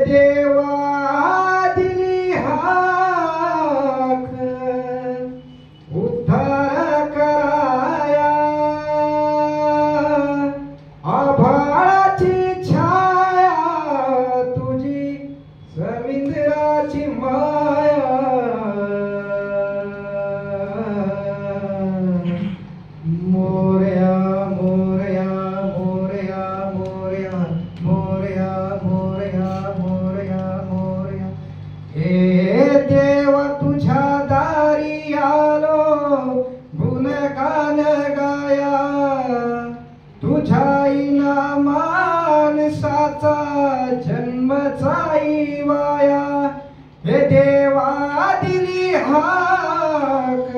देवा दिली हाक उद्धार कराया, आभाळाची छाया तुझी समुद्राची माया, मोरया मोरया मोरया मोरया मोरया मोरया मोरया मोरया, हे देवा तुझ्या दारी आलो गुणगान गाया, तुझ्या इना माणसाचा जन्मचाई वाया, हे देवा दिली हाक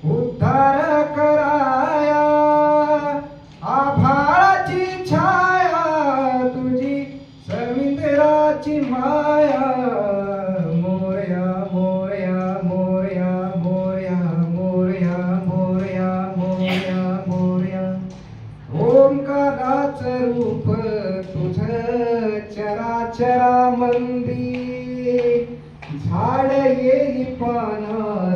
उद्धार कराया, आभाळाची छाया तुझी समुद्राची माया, मोरया मोरया मोरया मोरया मोरया मोरया मोरया मोरया, ओंकाराचं रूप तुझं चराचरा मंदी, झाड येली पाना